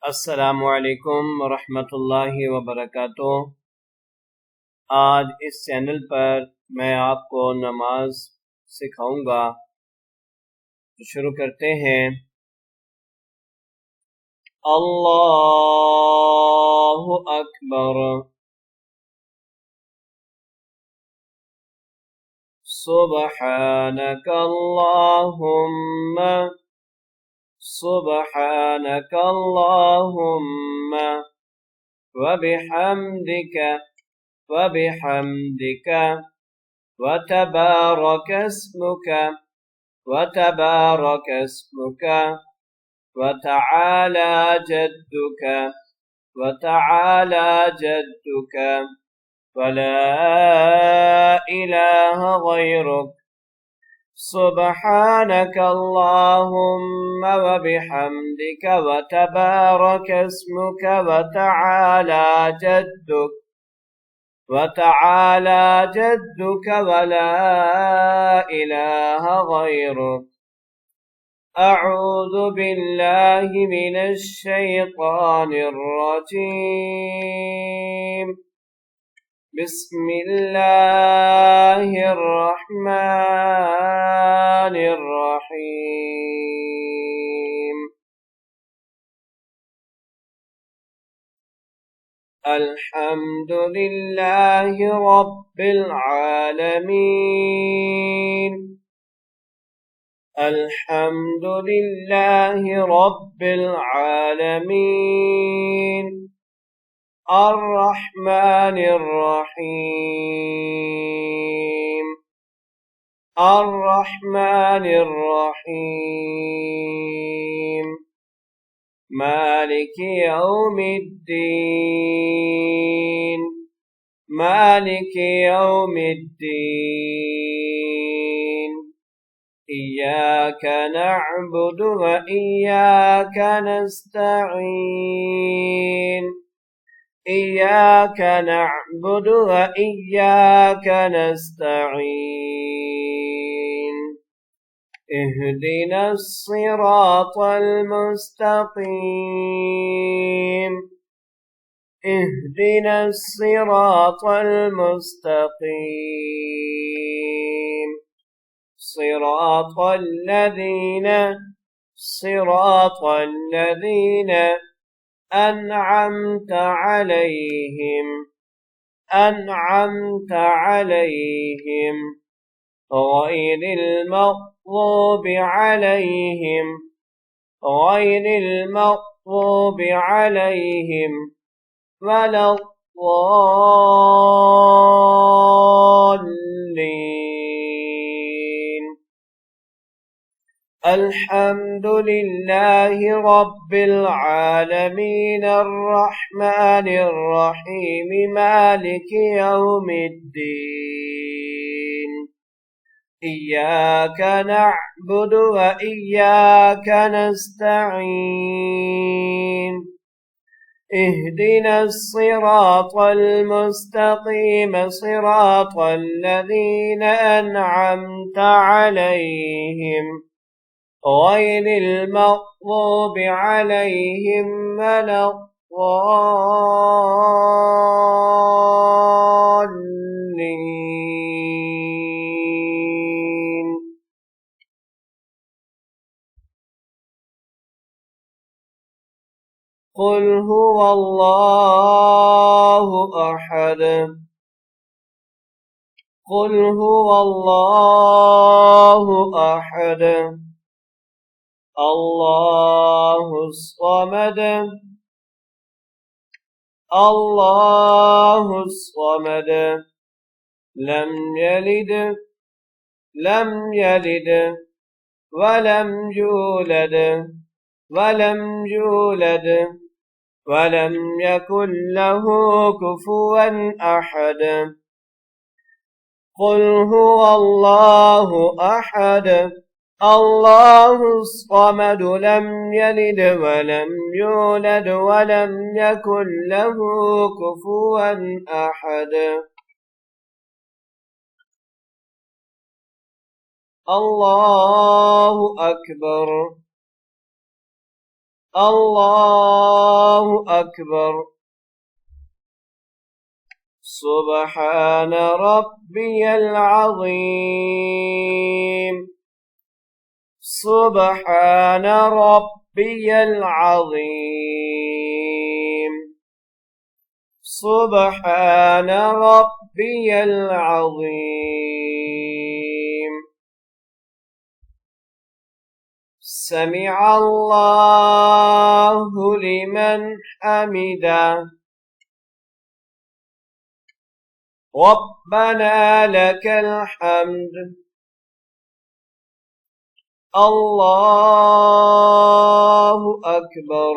अस्सलामुअलैकुम वरहमतुल्लाहि वबरकातुह। आज इस चैनल पर मैं आपको नमाज सिखाऊंगा, तो शुरू करते हैं। अल्लाहु अकबर। सुब्हानक अल्लाहुम्मा, सुब्हानक अल्लाहुम्मा वबिहम्दिक वबिहम्दिक वतबारक अस्मुक वतबारक अस्मुक वतआला जद्दुक वतआला जद्दुक वला इलाहा गैरुक। सुब्हानक अल्लाहुम्मा वबिहम्दिक वतबारक अस्मुक वतआला जद्दुक वतआला जद्दुक वला इलाहा गैरुक। अऊज़ु बिल्लाहि मिनश शैतानिर रजीम। बिस्मिल्लाहिर रहमानिर रहीम। अल्हम्दुलिल्लाहि रब्बिल आलमीन। अल्हम्दुलिल्लाहि रब्बिल आलमीन। अर्रहमानिर रहीम। अर्रहमानिर रहीम। मालिक यौमिद्दीन। मालिक यौमिद्दीन। इय्याक नअबुदु व इय्याक नस्तईन। इय्याक नअबुदु व इय्याक नस्तईन। इहदिनस सिरातल मुस्तकीम। इहदिनस सिरातल मुस्तकीम। सिरातल लज़ीना أنعمت عليهم أنعمت عليهم غير المغضوب عليهم غير المغضوب عليهم ولا الضالين. الحمد لله رب العالمين الرحمن الرحيم مالك يوم الدين. إياك نعبد وإياك نستعين. اهدنا الصراط المستقيم صراط الذين أنعمت عليهم غير المغضوب عليهم ولا الضالين. قل هو الله أحد. قل هو الله أحد. الله الصمد. الله الصمد. لم يلد ولم يولد ولم يكن له كفوا أحد. قل هو الله أحد الله الصمد لم يلد ولم يولد ولم يكن له كفوا أحد. الله أكبر. الله أكبر. سبحان ربي العظيم. سبحان ربي العظيم. سبحان ربي العظيم. سمع الله لمن حمده. ربنا لك الحمد. الله أكبر.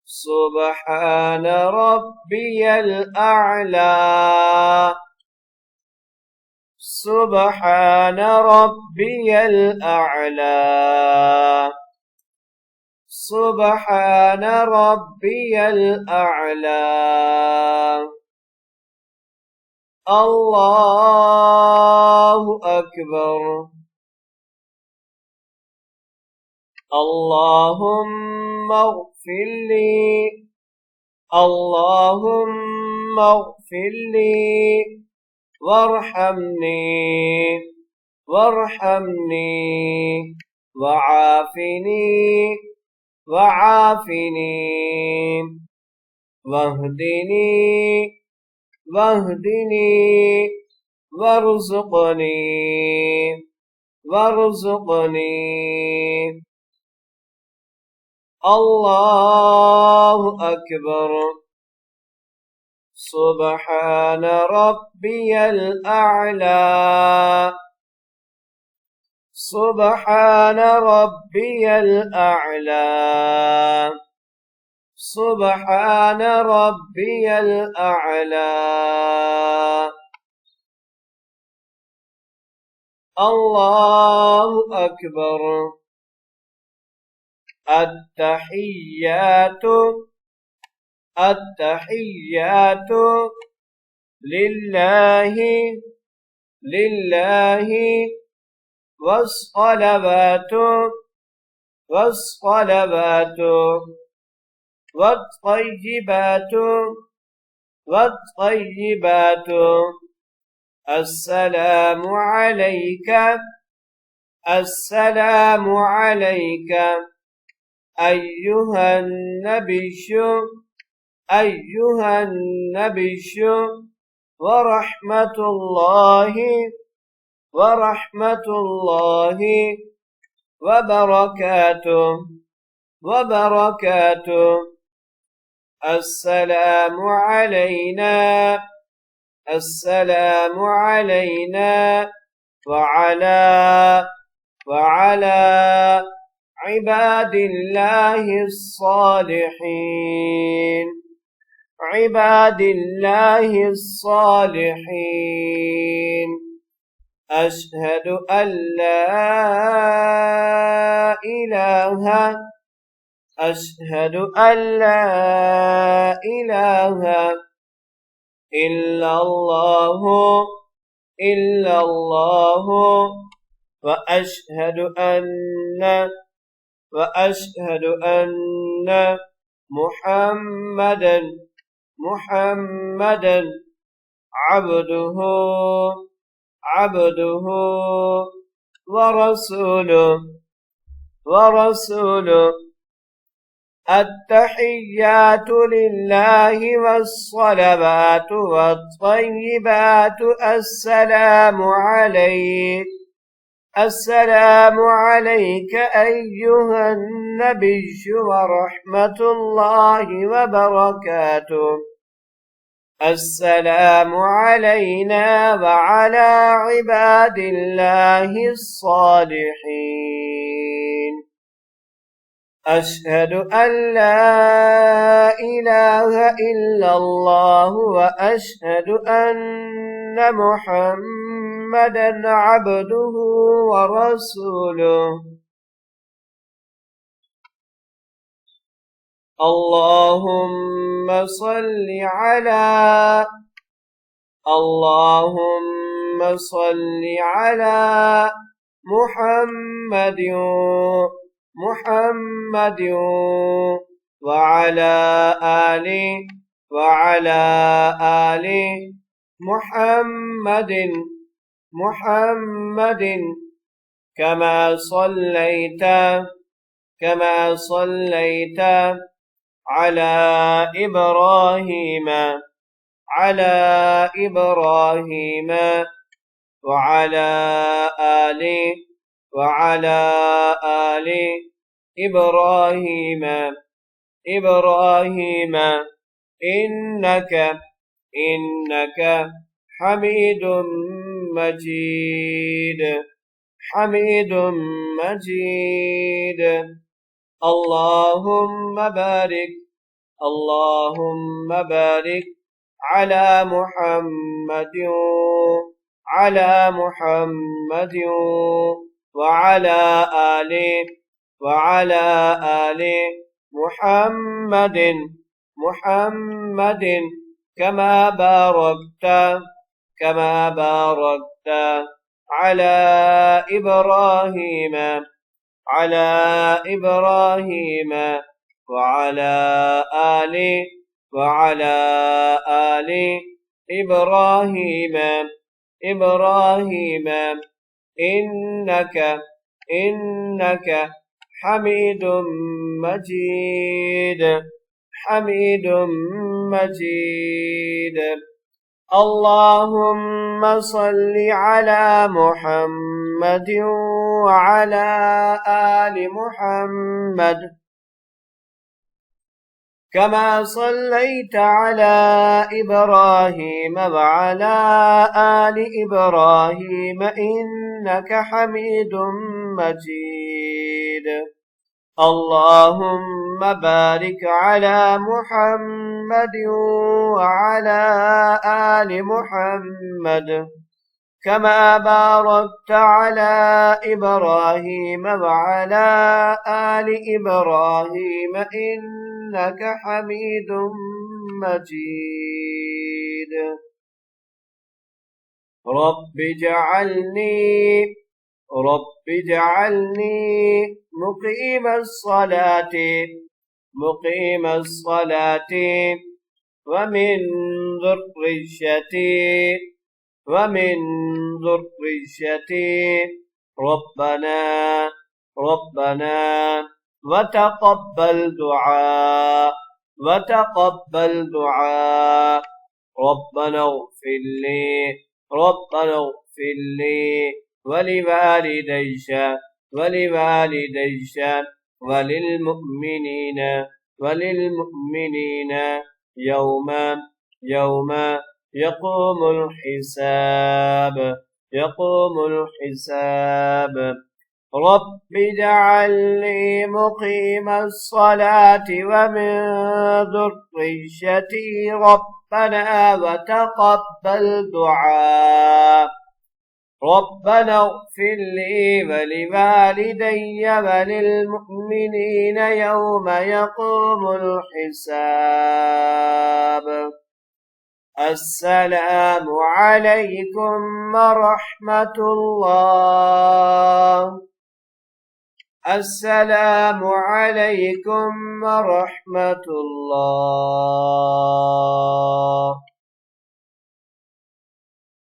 سبحان ربي الأعلى. سبحان ربي الأعلى. سبحان ربي الأعلى. الله أكبر. اللهم اغفر لي. اللهم اغفر لي وارحمني وارحمني وعافني وعافني واهدني واهدني وارزقني وارزقني. الله أكبر. سبحان ربي الأعلى. سبحان ربي الأعلى. سبحان ربي الأعلى. الله أكبر. التحيات التحيات لله لله والصلوات والصلوات والطيبات والطيبات. السلام عليك السلام عليك أيها النبي أيها النبي ورحمة الله ورحمة الله وبركاته وبركاته. السلام علينا السلام علينا وعلى عباد الله الصالحين عباد الله الصالحين. أشهد أن لا إله أشهد أن لا إله إلا الله إلا الله. وأشهد أن محمدا عبده ورسوله. التحيات لله والصلوات والطيبات. السلام عليك أيها النبي ورحمة الله وبركاته. السلام علينا وعلى عباد الله الصالحين. أشهد أن لا إله إلا الله وأشهد أن محمدا عبده ورسوله. اللهم صل على محمد محمد وعلى آل محمد محمد كما صليت على إبراهيم وعلى آل إبراهيم إنك حميد مجيد اللهم بارك على محمد وعلى آل محمد كما باركت على إبراهيم وعلى آل إبراهيم إنك حميد مجيد اللهم صل على محمد وعلى آل محمد كما صليت على إبراهيم وعلى آل إبراهيم إنك حميد مجيد اللهم بارك على محمد وعلى آل محمد كما باركت على إبراهيم وعلى آل إبراهيم إنك حميد مجيد رب اجعلني مقيم الصلاة ومن ذريتي ربنا وتقبل دعاء ربنا اغفر لي ولوالديك وللمؤمنين يوم يقوم الحساب رب اجعلني مقيم الصلاة ومن ذريتي ربنا وتقبل دعاء ربنا اغفر لي ولوالدي وللمؤمنين يوم يقوم الحساب السلام عليكم ورحمة الله